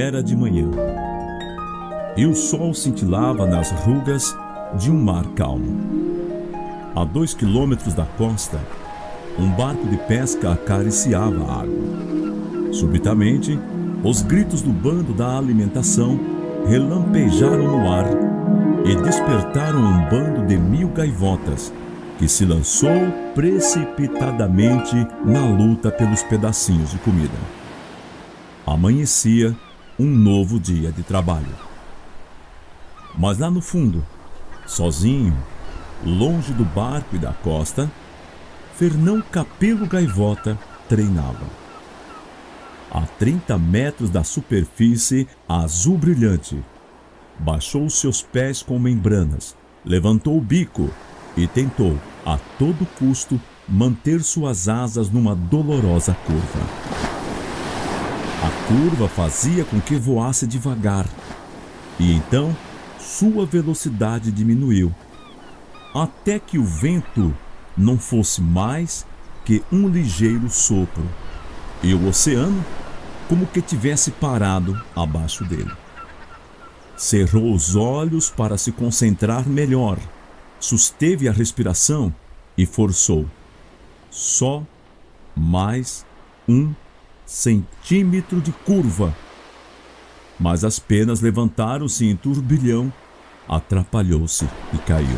Era de manhã, e o sol cintilava nas rugas de um mar calmo. A 2 quilômetros da costa, um barco de pesca acariciava a água. Subitamente, os gritos do bando da alimentação relampejaram no ar e despertaram um bando de 1000 gaivotas que se lançou precipitadamente na luta pelos pedacinhos de comida. Amanhecia um novo dia de trabalho. Mas lá no fundo, sozinho, longe do barco e da costa, Fernão Capelo Gaivota treinava. A 30 metros da superfície azul brilhante, baixou seus pés com membranas, levantou o bico e tentou, a todo custo, manter suas asas numa dolorosa curva. A curva fazia com que voasse devagar, e então sua velocidade diminuiu, até que o vento não fosse mais que um ligeiro sopro, e o oceano como que tivesse parado abaixo dele. Cerrou os olhos para se concentrar melhor, susteve a respiração e forçou. Só mais 1 centímetro de curva. Mas as penas levantaram-se em turbilhão, atrapalhou-se e caiu.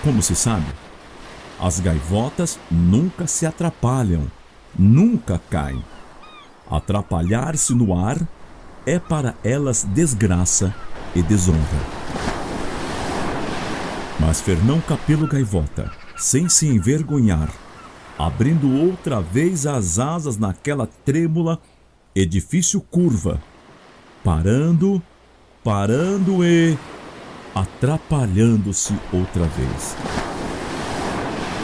Como se sabe, as gaivotas nunca se atrapalham, nunca caem. Atrapalhar-se no ar é para elas desgraça e desonra. Mas Fernão Capelo Gaivota, sem se envergonhar, abrindo outra vez as asas naquela trêmula e difícil curva, parando e atrapalhando-se outra vez.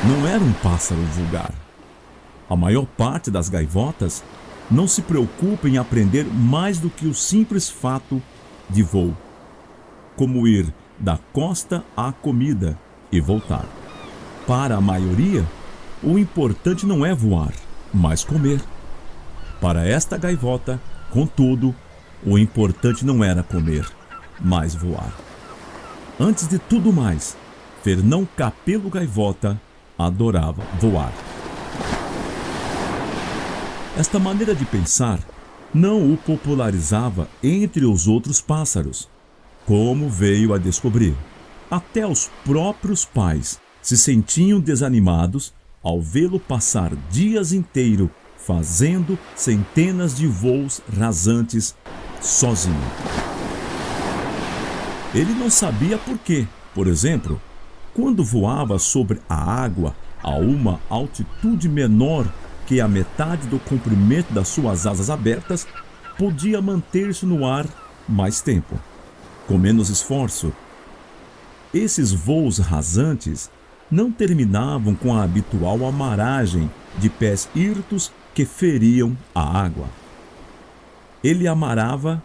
Não era um pássaro vulgar. A maior parte das gaivotas não se preocupa em aprender mais do que o simples fato de voo, como ir da costa à comida e voltar. Para a maioria, o importante não é voar, mas comer. Para esta gaivota, contudo, o importante não era comer, mas voar. Antes de tudo mais, Fernão Capelo Gaivota adorava voar. Esta maneira de pensar não o popularizava entre os outros pássaros, como veio a descobrir. Até os próprios pais se sentiam desanimados ao vê-lo passar dias inteiros fazendo centenas de voos rasantes sozinho. Ele não sabia por quê. Por exemplo, quando voava sobre a água a uma altitude menor que a metade do comprimento das suas asas abertas, podia manter-se no ar mais tempo, com menos esforço. Esses voos rasantes não terminavam com a habitual amarragem de pés hirtos que feriam a água. Ele amarrava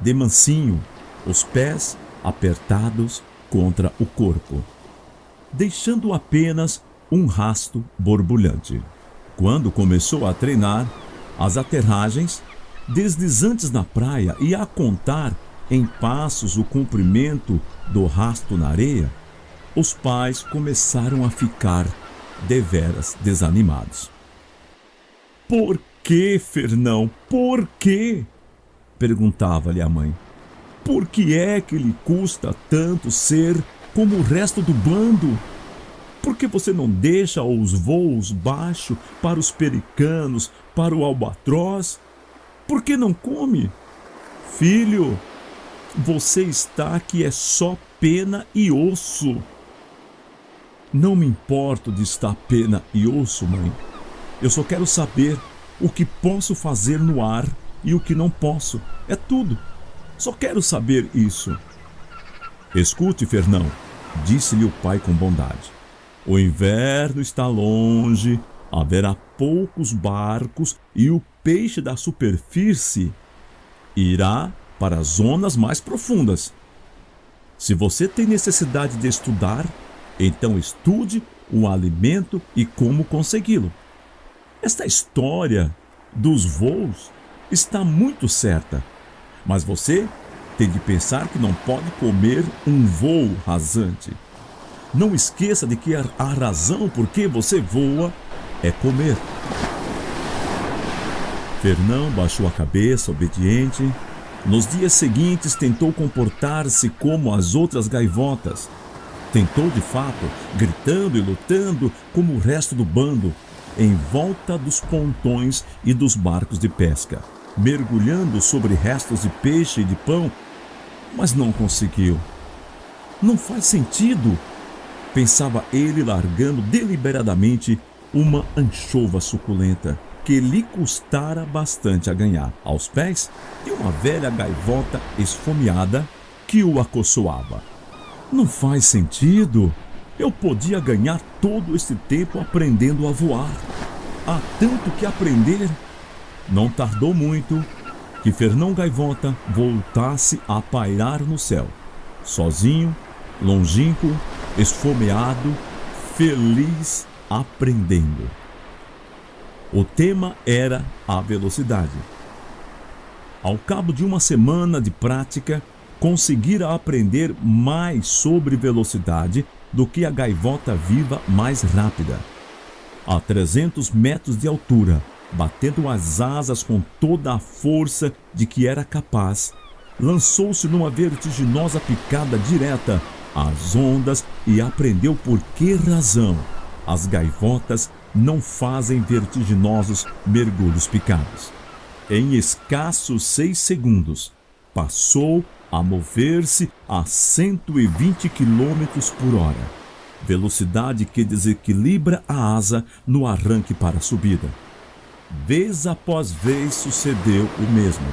de mansinho os pés apertados contra o corpo, deixando apenas um rasto borbulhante. Quando começou a treinar as aterragens, deslizantes na praia e a contar em passos o comprimento do rasto na areia, os pais começaram a ficar deveras desanimados. Por que, Fernão? Por quê? Perguntava-lhe a mãe. Por que é que lhe custa tanto ser como o resto do bando? Por que você não deixa os voos baixos para os pelicanos, para o albatroz? Por que não come? Filho, você está que é só pena e osso. Não me importo de estar pena e osso, mãe. Eu só quero saber o que posso fazer no ar e o que não posso. É tudo. Só quero saber isso. Escute, Fernão, disse-lhe o pai com bondade. O inverno está longe, haverá poucos barcos e o peixe da superfície irá para as zonas mais profundas. Se você tem necessidade de estudar, então estude o alimento e como consegui-lo. Esta história dos voos está muito certa. Mas você tem de pensar que não pode comer um voo rasante. Não esqueça de que a razão por que você voa é comer. Fernão baixou a cabeça, obediente. Nos dias seguintes tentou comportar-se como as outras gaivotas. Tentou de fato, gritando e lutando como o resto do bando, em volta dos pontões e dos barcos de pesca, mergulhando sobre restos de peixe e de pão, mas não conseguiu. Não faz sentido, pensava ele, largando deliberadamente uma anchova suculenta que lhe custara bastante a ganhar, aos pés de uma velha gaivota esfomeada que o acossoava. Não faz sentido. Eu podia ganhar todo esse tempo aprendendo a voar. Há tanto que aprender. Não tardou muito que Fernão Gaivota voltasse a pairar no céu, sozinho, longínquo, esfomeado, feliz, aprendendo. O tema era a velocidade. Ao cabo de uma semana de prática, conseguira aprender mais sobre velocidade do que a gaivota viva mais rápida. A 300 metros de altura, batendo as asas com toda a força de que era capaz, lançou-se numa vertiginosa picada direta às ondas e aprendeu por que razão as gaivotas não fazem vertiginosos mergulhos picados. Em escassos 6 segundos, passou a mover-se a 120 km por hora, velocidade que desequilibra a asa no arranque para a subida. Vez após vez sucedeu o mesmo.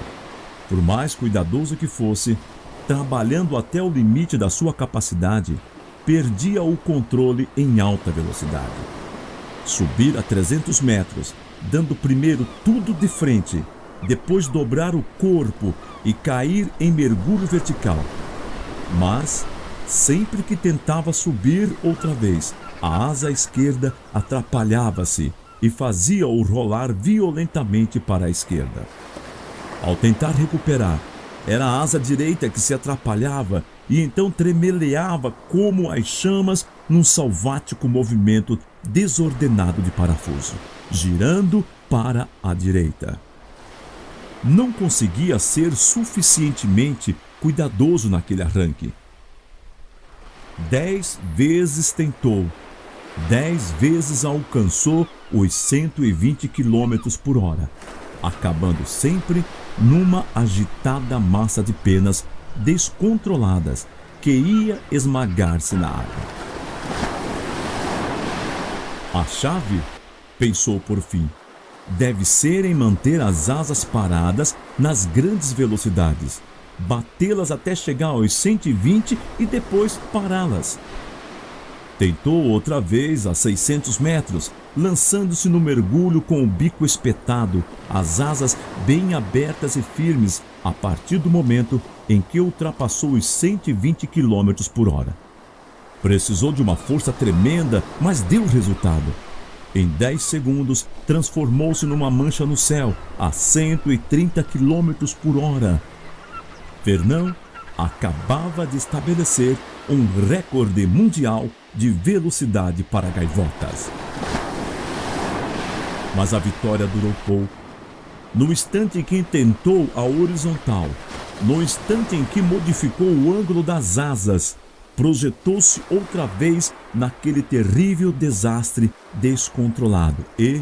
Por mais cuidadoso que fosse, trabalhando até o limite da sua capacidade, perdia o controle em alta velocidade. Subir a 300 metros, dando primeiro tudo de frente, depois dobrar o corpo e cair em mergulho vertical. Mas, sempre que tentava subir outra vez, a asa esquerda atrapalhava-se e fazia-o rolar violentamente para a esquerda. Ao tentar recuperar, era a asa direita que se atrapalhava e então tremeleava como as chamas num salvático movimento desordenado de parafuso, girando para a direita. Não conseguia ser suficientemente cuidadoso naquele arranque. 10 vezes tentou, 10 vezes alcançou os 120 km por hora, acabando sempre numa agitada massa de penas descontroladas que ia esmagar-se na água. A chave, pensou por fim, deve ser em manter as asas paradas nas grandes velocidades, batê-las até chegar aos 120 e depois pará-las. Tentou outra vez a 600 metros, lançando-se no mergulho com o bico espetado, as asas bem abertas e firmes, a partir do momento em que ultrapassou os 120 km por hora. Precisou de uma força tremenda, mas deu resultado. Em 10 segundos, transformou-se numa mancha no céu, a 130 km por hora. Fernão acabava de estabelecer um recorde mundial de velocidade para gaivotas. Mas a vitória durou pouco. No instante em que tentou a horizontal, no instante em que modificou o ângulo das asas, projetou-se outra vez naquele terrível desastre descontrolado e,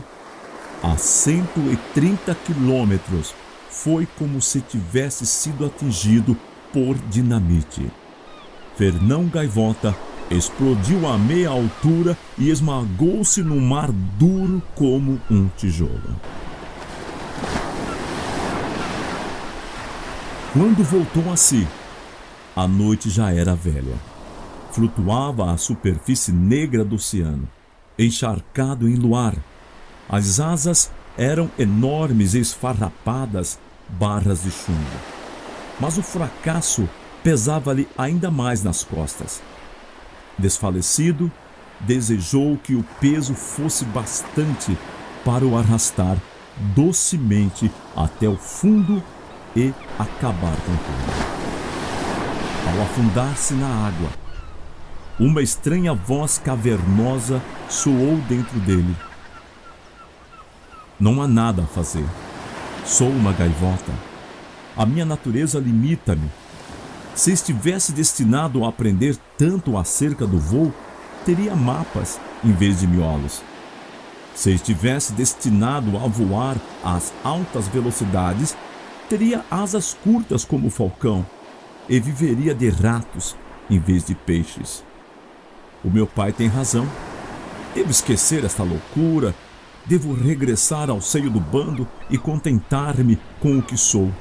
a 130 quilômetros, foi como se tivesse sido atingido por dinamite. Fernão Gaivota explodiu a meia altura e esmagou-se no mar duro como um tijolo. Quando voltou a si, a noite já era velha. Flutuava à superfície negra do oceano, encharcado em luar. As asas eram enormes e esfarrapadas barras de chumbo. Mas o fracasso pesava-lhe ainda mais nas costas. Desfalecido, desejou que o peso fosse bastante para o arrastar docemente até o fundo e acabar com tudo. Ao afundar-se na água, uma estranha voz cavernosa soou dentro dele. Não há nada a fazer. Sou uma gaivota. A minha natureza limita-me. Se estivesse destinado a aprender tanto acerca do voo, teria mapas em vez de miolos. Se estivesse destinado a voar às altas velocidades, teria asas curtas como o falcão e viveria de ratos em vez de peixes. O meu pai tem razão. Devo esquecer esta loucura. Devo regressar ao seio do bando e contentar-me com o que sou,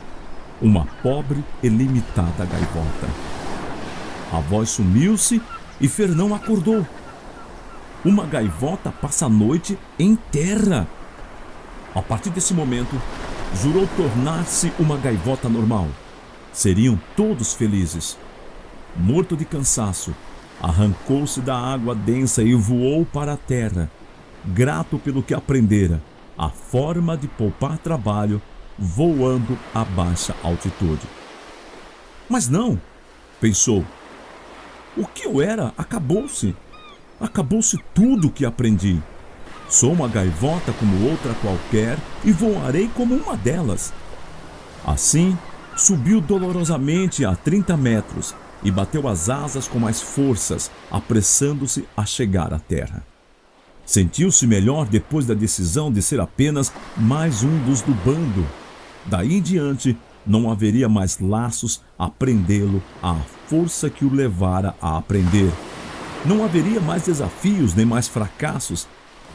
uma pobre e limitada gaivota. A voz sumiu-se e Fernão acordou. Uma gaivota passa a noite em terra. A partir desse momento, jurou tornar-se uma gaivota normal. Seriam todos felizes. Morto de cansaço, arrancou-se da água densa e voou para a terra, grato pelo que aprendera, a forma de poupar trabalho, voando a baixa altitude. Mas não, pensou, o que eu era acabou-se. Acabou-se tudo o que aprendi. Sou uma gaivota como outra qualquer e voarei como uma delas. Assim, subiu dolorosamente a 30 metros e bateu as asas com mais forças, apressando-se a chegar à terra. Sentiu-se melhor depois da decisão de ser apenas mais um dos do bando. Daí em diante, não haveria mais laços a prendê-lo à força que o levara a aprender. Não haveria mais desafios nem mais fracassos,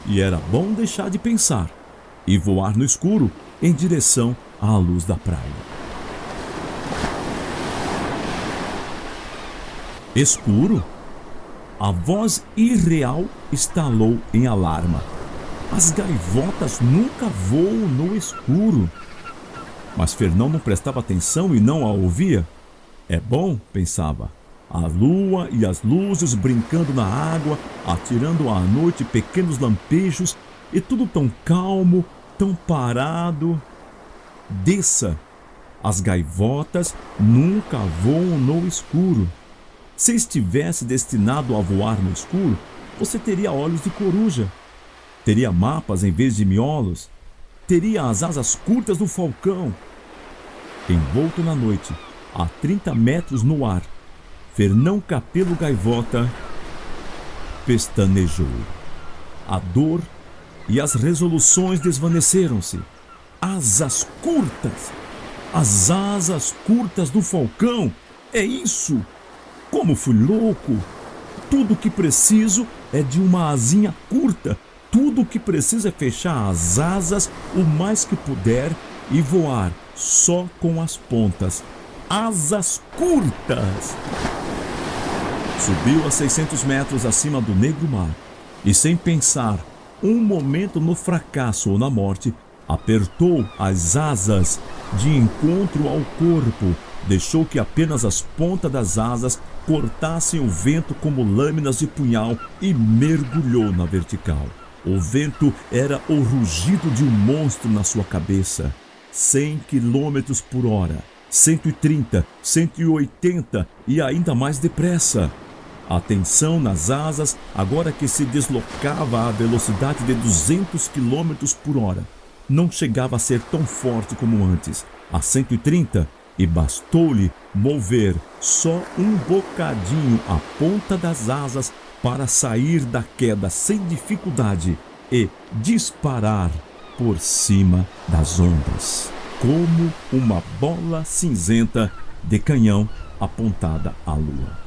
e era bom deixar de pensar e voar no escuro em direção à luz da praia. Escuro? A voz irreal estalou em alarma. As gaivotas nunca voam no escuro. Mas Fernão não prestava atenção e não a ouvia. É bom, pensava, a lua e as luzes brincando na água, atirando à noite pequenos lampejos, e tudo tão calmo, tão parado. Desça! As gaivotas nunca voam no escuro. Se estivesse destinado a voar no escuro, você teria olhos de coruja, teria mapas em vez de miolos, teria as asas curtas do falcão. Envolto na noite, a 30 metros no ar, Fernão Capelo Gaivota pestanejou. A dor e as resoluções desvaneceram-se. Asas curtas! As asas curtas do falcão! É isso! Como fui louco! Tudo o que preciso é de uma asinha curta. Tudo o que preciso é fechar as asas o mais que puder e voar só com as pontas. Asas curtas! Subiu a 600 metros acima do negro mar e, sem pensar um momento no fracasso ou na morte, apertou as asas de encontro ao corpo, deixou que apenas as pontas das asas cortassem o vento como lâminas de punhal e mergulhou na vertical. O vento era o rugido de um monstro na sua cabeça. 100 km por hora, 130, 180 e ainda mais depressa. A tensão nas asas, agora que se deslocava à velocidade de 200 km por hora, não chegava a ser tão forte como antes, a 130, e bastou-lhe mover só um bocadinho a ponta das asas para sair da queda sem dificuldade e disparar por cima das ondas, como uma bola cinzenta de canhão apontada à lua.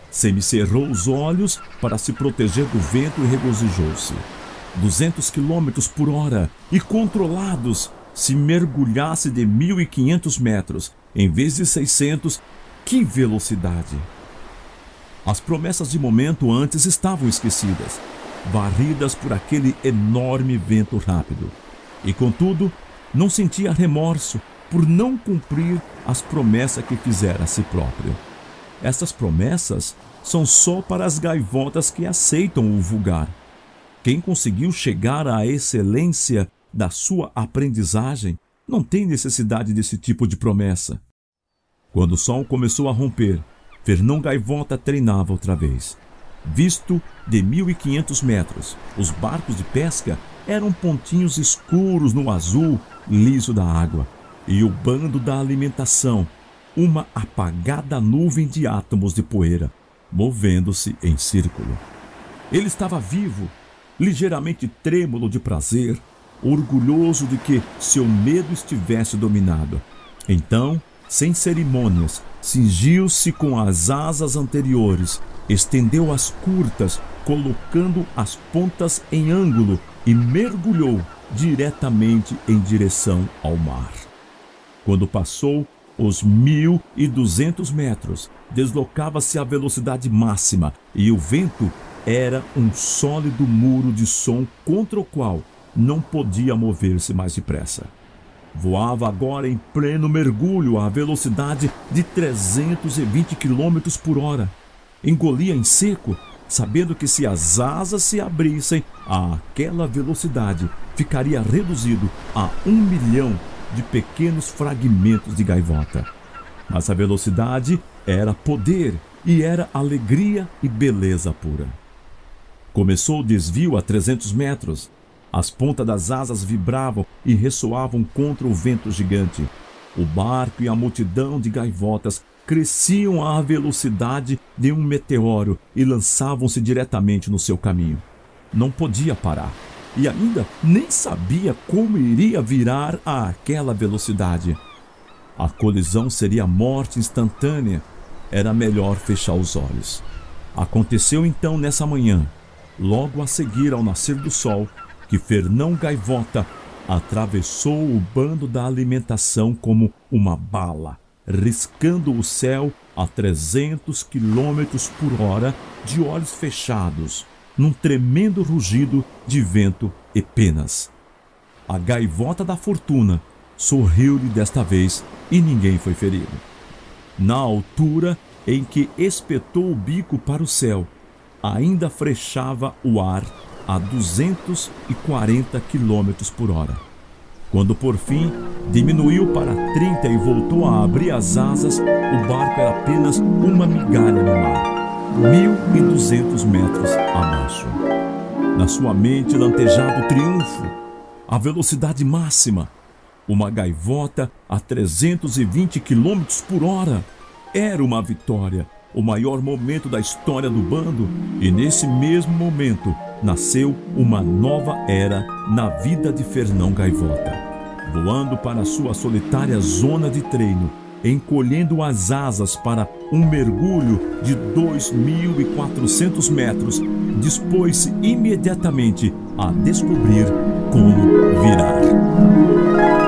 Semicerrou os olhos para se proteger do vento e regozijou-se. 200 km por hora e controlados, se mergulhasse de 1.500 metros em vez de 600, que velocidade! As promessas de momento antes estavam esquecidas, varridas por aquele enorme vento rápido. E contudo, não sentia remorso por não cumprir as promessas que fizera a si próprio. Essas promessas são só para as gaivotas que aceitam o vulgar. Quem conseguiu chegar à excelência da sua aprendizagem, não tem necessidade desse tipo de promessa. Quando o sol começou a romper, Fernão Gaivota treinava outra vez. Visto de 1.500 metros, os barcos de pesca eram pontinhos escuros no azul liso da água, e o bando da alimentação, uma apagada nuvem de átomos de poeira, movendo-se em círculo. Ele estava vivo, ligeiramente trêmulo de prazer, orgulhoso de que seu medo estivesse dominado. Então, sem cerimônias, cingiu-se com as asas anteriores, estendeu as curtas, colocando as pontas em ângulo e mergulhou diretamente em direção ao mar. Quando passou os 1.200 metros, deslocava-se à velocidade máxima e o vento era um sólido muro de som contra o qual não podia mover-se mais depressa. Voava agora em pleno mergulho à velocidade de 320 km por hora. Engolia em seco, sabendo que se as asas se abrissem àquela velocidade, ficaria reduzido a 1 milhão de pequenos fragmentos de gaivota. Mas a velocidade era poder e era alegria e beleza pura. Começou o desvio a 300 metros. As pontas das asas vibravam e ressoavam contra o vento gigante. O barco e a multidão de gaivotas cresciam à velocidade de um meteoro e lançavam-se diretamente no seu caminho. Não podia parar e ainda nem sabia como iria virar àquela velocidade. A colisão seria morte instantânea. Era melhor fechar os olhos. Aconteceu então nessa manhã, logo a seguir ao nascer do sol, que Fernão Gaivota atravessou o bando da alimentação como uma bala, riscando o céu a 300 km por hora, de olhos fechados, num tremendo rugido de vento e penas. A gaivota da fortuna sorriu-lhe desta vez e ninguém foi ferido. Na altura em que espetou o bico para o céu, ainda frechava o ar a 240 km por hora. Quando por fim diminuiu para 30 e voltou a abrir as asas, o barco era apenas uma migalha no mar, 1.200 metros abaixo. Na sua mente lantejava o triunfo, a velocidade máxima. Uma gaivota a 320 km por hora. Era uma vitória, o maior momento da história do bando, e nesse mesmo momento nasceu uma nova era na vida de Fernão Gaivota. Voando para sua solitária zona de treino, encolhendo as asas para um mergulho de 2.400 metros, dispôs-se imediatamente a descobrir como virar.